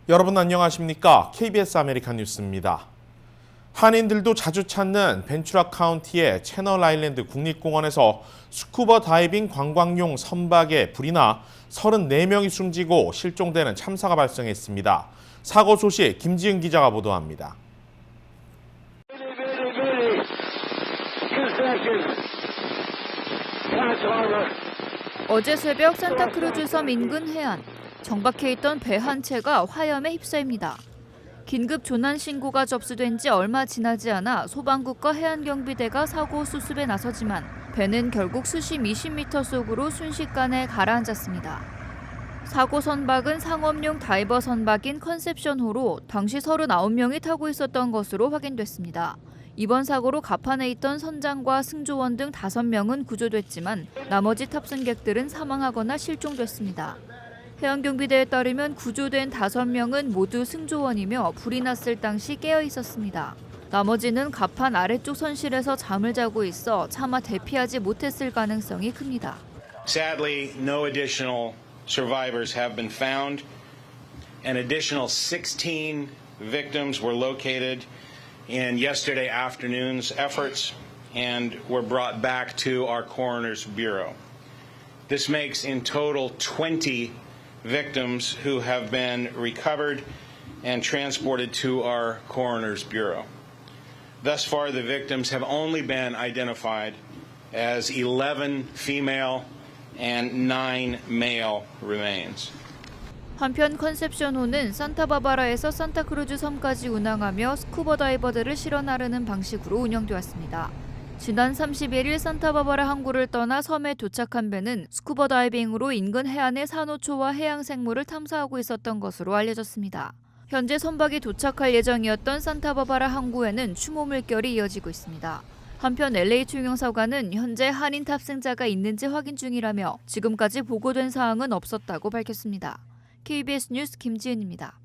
여러분 안녕하십니까? KBS 아메리칸 뉴스입니다. 한인들도 자주 찾는 벤츄라 카운티의 채널 아일랜드 국립공원에서 스쿠버 다이빙 관광용 선박에 불이 나 34명이 숨지고 실종되는 참사가 발생했습니다. 사고 소식 김지은 기자가 보도합니다. 어제 새벽 산타크루즈 섬 인근 해안, 정박해 있던 배 한 채가 화염에 휩싸입니다. 긴급 조난 신고가 접수된 지 얼마 지나지 않아 소방국과 해안경비대가 사고 수습에 나서지만 배는 결국 수심 20m 속으로 순식간에 가라앉았습니다. 사고 선박은 상업용 다이버 선박인 컨셉션호로 당시 39명이 타고 있었던 것으로 확인됐습니다. 이번 사고로 갑판에 있던 선장과 승조원 등 5명은 구조됐지만 나머지 탑승객들은 사망하거나 실종됐습니다. 해양경비대에 따르면 구조된 5명은 모두 승조원이며 불이 났을 당시 깨어 있었습니다. 나머지는 갑판 아래쪽 선실에서 잠을 자고 있어 차마 대피하지 못했을 가능성이 큽니다. Sadly, no additional survivors have been found. An additional 16 victims were located in yesterday afternoon's efforts and were brought back to our coroner's bureau. This makes in total 20 victims who have been recovered and transported to our coroner's bureau. Thus far, the victims have only been identified as 11 female and 9 male remains. 한편 컨셉션호는 산타바바라에서 산타크루즈 섬까지 운항하며 스쿠버 다이버들을 실어 나르는 방식으로 운영되었습니다. 지난 31일 산타바바라 항구를 떠나 섬에 도착한 배는 스쿠버 다이빙으로 인근 해안의 산호초와 해양생물을 탐사하고 있었던 것으로 알려졌습니다. 현재 선박이 도착할 예정이었던 산타바바라 항구에는 추모 물결이 이어지고 있습니다. 한편 LA 중형사관은 현재 한인 탑승자가 있는지 확인 중이라며 지금까지 보고된 사항은 없었다고 밝혔습니다. KBS 뉴스 김지은입니다.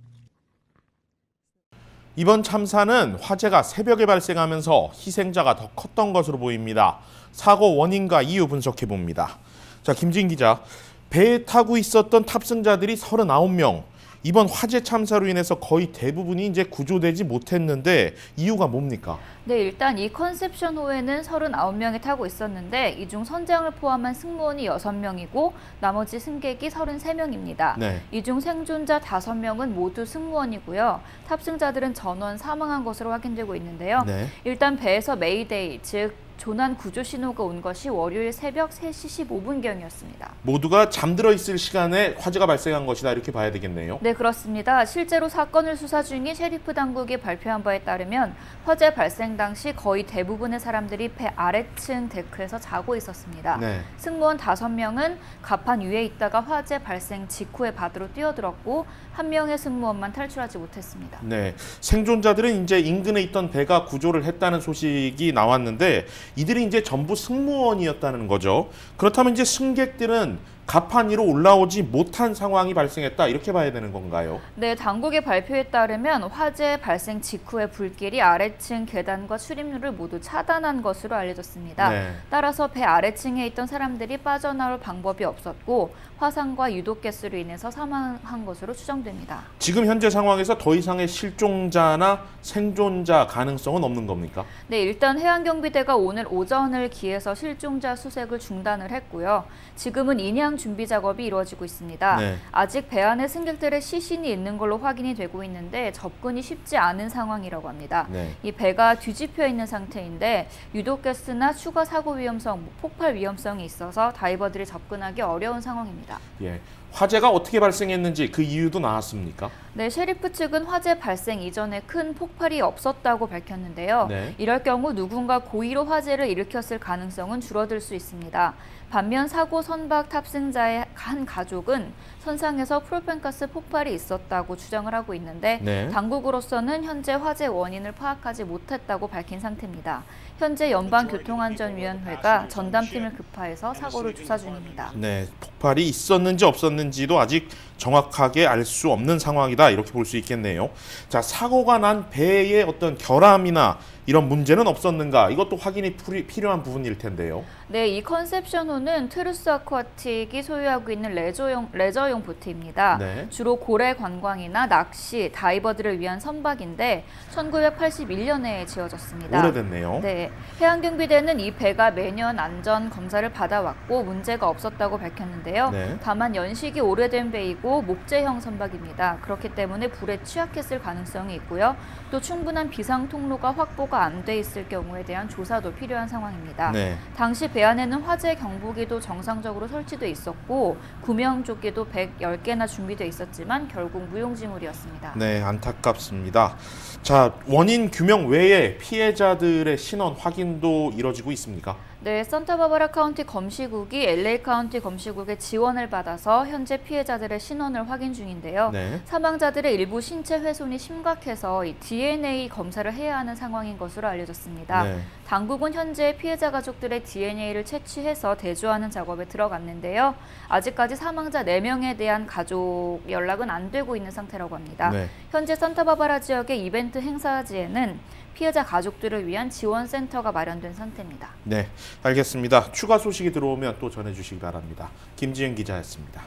이번 참사는 화재가 새벽에 발생하면서 희생자가 더 컸던 것으로 보입니다. 사고 원인과 이유 분석해 봅니다. 자, 김지은 기자, 배에 타고 있었던 탑승자들이 39명. 이번 화재 참사로 인해서 거의 대부분이 이제 구조되지 못했는데 이유가 뭡니까? 네, 일단 이 컨셉션호에는 39명이 타고 있었는데 이 중 선장을 포함한 승무원이 6명이고 나머지 승객이 33명입니다. 네. 이 중 생존자 5명은 모두 승무원이고요. 탑승자들은 전원 사망한 것으로 확인되고 있는데요. 네. 일단 배에서 메이데이, 즉 조난 구조 신호가 온 것이 월요일 새벽 3시 15분경이었습니다. 모두가 잠들어 있을 시간에 화재가 발생한 것이다 이렇게 봐야 되겠네요. 네, 그렇습니다. 실제로 사건을 수사 중인 셰리프 당국이 발표한 바에 따르면 화재 발생 당시 거의 대부분의 사람들이 배 아래층 데크에서 자고 있었습니다. 네. 승무원 5명은 갑판 위에 있다가 화재 발생 직후에 바다로 뛰어들었고 1명의 승무원만 탈출하지 못했습니다. 네, 생존자들은 이제 인근에 있던 배가 구조를 했다는 소식이 나왔는데 이들이 이제 전부 승무원이었다는 거죠. 그렇다면 이제 승객들은 갑판 위로 올라오지 못한 상황이 발생했다 이렇게 봐야 되는 건가요? 네, 당국의 발표에 따르면 화재 발생 직후에 불길이 아래층 계단과 출입로를 모두 차단한 것으로 알려졌습니다. 네. 따라서 배 아래층에 있던 사람들이 빠져나올 방법이 없었고 화상과 유독가스로 인해서 사망한 것으로 추정됩니다. 지금 현재 상황에서 더 이상의 실종자나 생존자 가능성은 없는 겁니까? 네, 일단 해양경비대가 오늘 오전을 기해서 실종자 수색을 중단을 했고요. 지금은 인양 준비 작업이 이루어지고 있습니다. 네. 아직 배 안에 승객들의 시신이 있는 걸로 확인이 되고 있는데 접근이 쉽지 않은 상황이라고 합니다. 네. 이 배가 뒤집혀 있는 상태인데 유독가스나 추가 사고 위험성, 폭발 위험성이 있어서 다이버들이 접근하기 어려운 상황입니다. 예. 화재가 어떻게 발생했는지 그 이유도 나왔습니까? 네, 셰리프 측은 화재 발생 이전에 큰 폭발이 없었다고 밝혔는데요. 네. 이럴 경우 누군가 고의로 화재를 일으켰을 가능성은 줄어들 수 있습니다. 반면 사고 선박 탑승자의 한 가족은 선상에서 프로펜가스 폭발이 있었다고 주장을 하고 있는데 네. 당국으로서는 현재 화재 원인을 파악하지 못했다고 밝힌 상태입니다. 현재 연방교통안전위원회가 전담팀을 급파해서 사고를 조사 중입니다. 네, 폭발이 있었는지 없었는지도 아직 정확하게 알 수 없는 상황이다 이렇게 볼 수 있겠네요. 자, 사고가 난 배의 어떤 결함이나 이런 문제는 없었는가? 이것도 확인이 필요한 부분일 텐데요. 네, 이 컨셉션호는 트루스 아쿠아틱이 소유하고 있는 레저용 보트입니다. 네. 주로 고래 관광이나 낚시, 다이버들을 위한 선박인데 1981년에 지어졌습니다. 오래됐네요. 네, 해양경비대는 이 배가 매년 안전 검사를 받아왔고 문제가 없었다고 밝혔는데요. 네. 다만 연식이 오래된 배이고 목재형 선박입니다. 그렇기 때문에 불에 취약했을 가능성이 있고요. 또 충분한 비상 통로가 확보가 안 돼 있을 경우에 대한 조사도 필요한 상황입니다. 네. 당시 배 안에는 화재 경보기도 정상적으로 설치돼 있었고 구명조끼도 110개나 준비돼 있었지만 결국 무용지물이었습니다. 네, 안타깝습니다. 자, 원인 규명 외에 피해자들의 신원 확인도 이뤄지고 있습니까? 네, 산타바바라 카운티 검시국이 LA 카운티 검시국의 지원을 받아서 현재 피해자들의 신원을 확인 중인데요. 네. 사망자들의 일부 신체 훼손이 심각해서 이 DNA 검사를 해야 하는 상황인 것으로 알려졌습니다. 네. 당국은 현재 피해자 가족들의 DNA를 채취해서 대조하는 작업에 들어갔는데요. 아직까지 사망자 4명에 대한 가족 연락은 안 되고 있는 상태라고 합니다. 네. 현재 산타바바라 지역의 이벤트 행사지에는 피해자 가족들을 위한 지원센터가 마련된 상태입니다. 네, 알겠습니다. 추가 소식이 들어오면 또 전해주시기 바랍니다. 김지은 기자였습니다.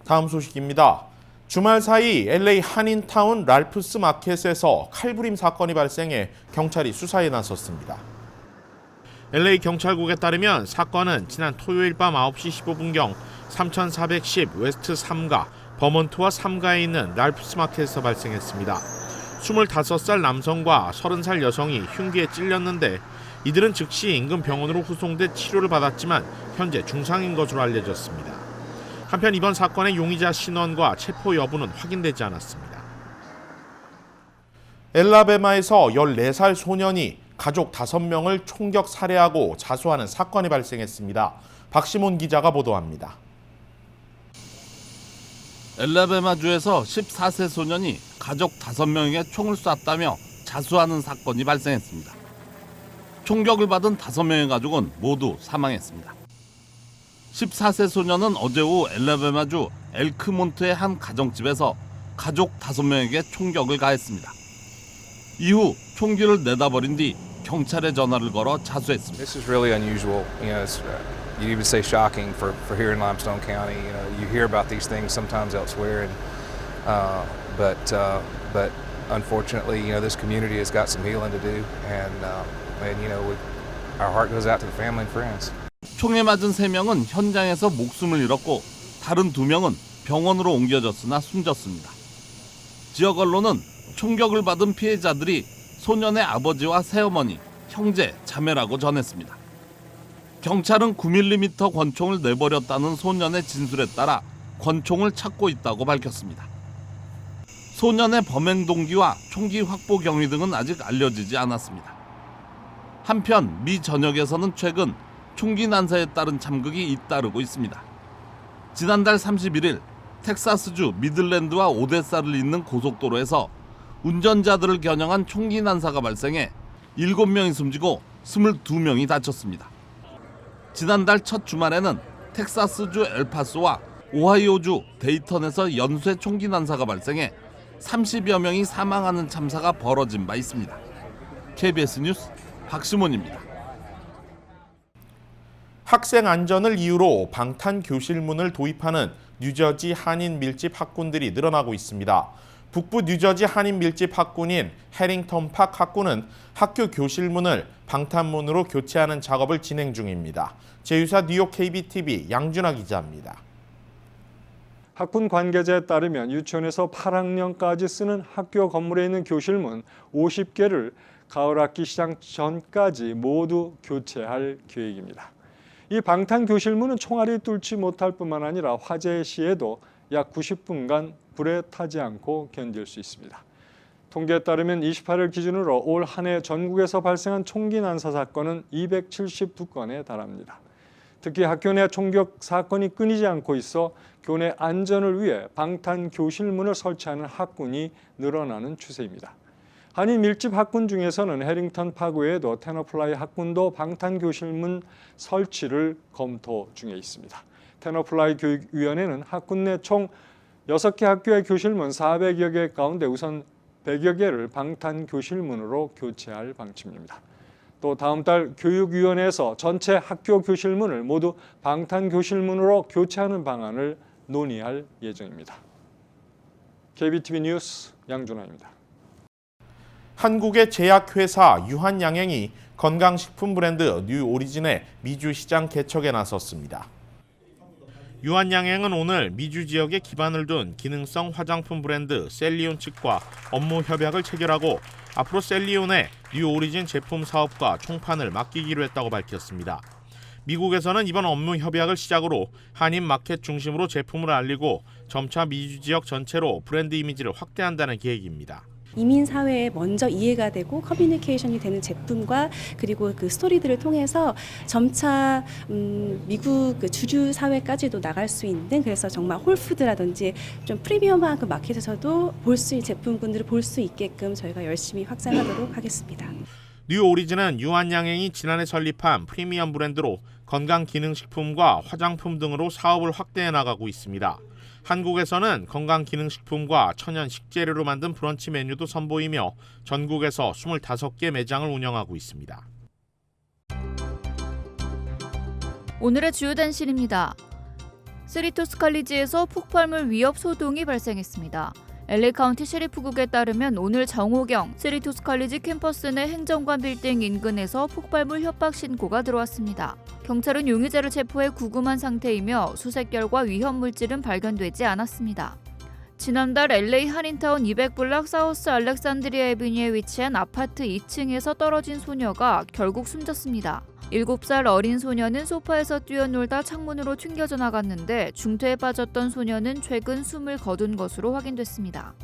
다음 소식입니다. 주말 사이 LA 한인타운 랄프스 마켓에서 칼부림 사건이 발생해 경찰이 수사에 나섰습니다. LA 경찰국에 따르면 사건은 지난 토요일 밤 9시 15분경 3410 웨스트 3가 버몬트와 3가에 있는 랄프스 마켓에서 발생했습니다. 25살 남성과 30살 여성이 흉기에 찔렸는데 이들은 즉시 인근 병원으로 후송돼 치료를 받았지만 현재 중상인 것으로 알려졌습니다. 한편 이번 사건의 용의자 신원과 체포 여부는 확인되지 않았습니다. 엘라베마에서 14살 소년이 가족 5명을 총격 살해하고 자수하는 사건이 발생했습니다. 박시몬 기자가 보도합니다. 엘라베마주에서 14세 소년이 가족 5명에게 총을 쐈다며 자수하는 사건이 발생했습니다. 총격을 받은 5명의 가족은 모두 사망했습니다. 14세 소년은 어제 오후 엘라베마주 엘크몬트의 한 가정집에서 가족 5명에게 총격을 가했습니다. 이후 총기를 내다버린 뒤 경찰에 전화를 걸어 자수했습니다. This is really unusual. You even say shocking for here in Limestone County. You hear about these things sometimes elsewhere, but unfortunately, this community has got some healing to do, and our heart goes out to the family and friends. 총에 맞은 3명은 현장에서 목숨을 잃었고 다른 2명은 병원으로 옮겨졌으나 숨졌습니다. 지역 언론은 총격을 받은 피해자들이 소년의 아버지와 새어머니, 형제, 자매라고 전했습니다. 경찰은 9mm 권총을 내버렸다는 소년의 진술에 따라 권총을 찾고 있다고 밝혔습니다. 소년의 범행 동기와 총기 확보 경위 등은 아직 알려지지 않았습니다. 한편 미 전역에서는 최근 총기 난사에 따른 참극이 잇따르고 있습니다. 지난달 31일 텍사스주 미들랜드와 오데사를 잇는 고속도로에서 운전자들을 겨냥한 총기 난사가 발생해 7명이 숨지고 22명이 다쳤습니다. 지난달 첫 주말에는 텍사스주 엘파소와 오하이오주 데이턴에서 연쇄 총기 난사가 발생해 30여 명이 사망하는 참사가 벌어진 바 있습니다. KBS 뉴스 박시몬입니다. 학생 안전을 이유로 방탄 교실문을 도입하는 뉴저지 한인 밀집 학군들이 늘어나고 있습니다. 북부 뉴저지 한인 밀집 학군인 해링턴 팍 학군은 학교 교실문을 방탄문으로 교체하는 작업을 진행 중입니다. 제휴사 뉴욕 KBTV 양준하 기자입니다. 학군 관계자에 따르면 유치원에서 8학년까지 쓰는 학교 건물에 있는 교실문 50개를 가을 학기 시작 전까지 모두 교체할 계획입니다. 이 방탄 교실문은 총알이 뚫지 못할 뿐만 아니라 화재 시에도 약 90분간 불에 타지 않고 견딜 수 있습니다. 통계에 따르면 28일 기준으로 올 한 해 전국에서 발생한 총기 난사 사건은 272건에 달합니다. 특히 학교 내 총격 사건이 끊이지 않고 있어 교내 안전을 위해 방탄 교실문을 설치하는 학군이 늘어나는 추세입니다. 한인 밀집 학군 중에서는 해링턴 팍 외에도 테너플라이 학군도 방탄 교실문 설치를 검토 중에 있습니다. 테너플라이 교육위원회는 학군 내 총 6개 학교의 교실문 400여 개 가운데 우선 100여 개를 방탄교실문으로 교체할 방침입니다. 또 다음 달 교육위원회에서 전체 학교 교실문을 모두 방탄교실문으로 교체하는 방안을 논의할 예정입니다. KBTV 뉴스 양준호입니다. 한국의 제약회사 유한양행이 건강식품 브랜드 뉴오리진의 미주 시장 개척에 나섰습니다. 유한양행은 오늘 미주 지역에 기반을 둔 기능성 화장품 브랜드 셀리온 측과 업무 협약을 체결하고 앞으로 셀리온의 뉴오리진 제품 사업과 총판을 맡기기로 했다고 밝혔습니다. 미국에서는 이번 업무 협약을 시작으로 한인 마켓 중심으로 제품을 알리고 점차 미주 지역 전체로 브랜드 이미지를 확대한다는 계획입니다. 이민 사회에 먼저 이해가 되고 커뮤니케이션이 되는 제품과 그리고 그 스토리들을 통해서 점차 미국 그 주류 사회까지도 나갈 수 있는, 그래서 정말 홀푸드라든지 좀 프리미엄한 그 마켓에서도 볼 수 있는 제품군들을 볼 수 있게끔 저희가 열심히 확장하도록 하겠습니다. 뉴오리진은 유한양행이 지난해 설립한 프리미엄 브랜드로 건강기능식품과 화장품 등으로 사업을 확대해 나가고 있습니다. 한국에서는 건강기능식품과 천연 식재료로 만든 브런치 메뉴도 선보이며 전국에서 25개 매장을 운영하고 있습니다. 오늘의 주요 단신입니다. 세리토스 칼리지에서 폭발물 위협 소동이 발생했습니다. LA 카운티 셰리프국에 따르면 오늘 정오경 세리토스 칼리지 캠퍼스 내 행정관 빌딩 인근에서 폭발물 협박 신고가 들어왔습니다. 경찰은 용의자를 체포해 구금한 상태이며 수색결과 위험 물질은 발견되지 않았습니다. 지난달 LA 한인타운 200블락 사우스 알렉산드리아 애비뉴에 위치한 아파트 2층에서 떨어진 소녀가 결국 숨졌습니다. 7살 어린 소녀는 소파에서 뛰어놀다 창문으로 튕겨져 나갔는데 중태에 빠졌던 소녀는 최근 숨을 거둔 것으로 확인됐습니다.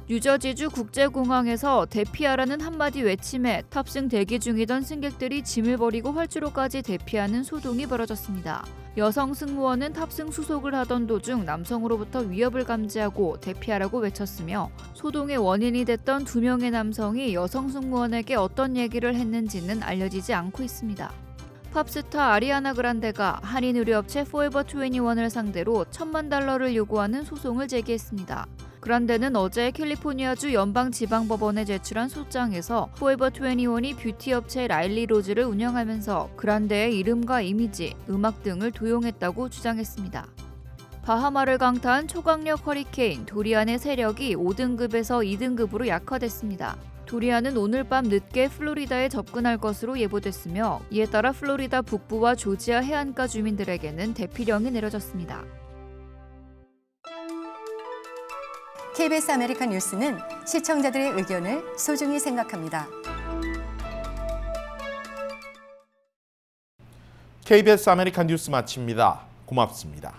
뉴저지주 국제공항에서 대피하라는 한마디 외침에 탑승 대기 중이던 승객들이 짐을 버리고 활주로까지 대피하는 소동이 벌어졌습니다. 여성 승무원은 탑승 수속을 하던 도중 남성으로부터 위협을 감지하고 대피하라고 외쳤으며 소동의 원인이 됐던 2명의 남성이 여성 승무원에게 어떤 얘기를 했는지는 알려지지 않고 있습니다. 팝스타 아리아나 그란데가 한인 의류업체 포에버 21을 상대로 $10,000,000를 요구하는 소송을 제기했습니다. 그란데는 어제 캘리포니아주 연방지방법원에 제출한 소장에서 포에버 21이 뷰티업체 라일리 로즈를 운영하면서 그란데의 이름과 이미지, 음악 등을 도용했다고 주장했습니다. 바하마를 강타한 초강력 허리케인 도리안의 세력이 5등급에서 2등급으로 약화됐습니다. 도리안은 오늘 밤 늦게 플로리다에 접근할 것으로 예보됐으며 이에 따라 플로리다 북부와 조지아 해안가 주민들에게는 대피령이 내려졌습니다. KBS 아메리칸 뉴스는 시청자들의 의견을 소중히 생각합니다. KBS 아메리칸 뉴스 마칩니다. 고맙습니다.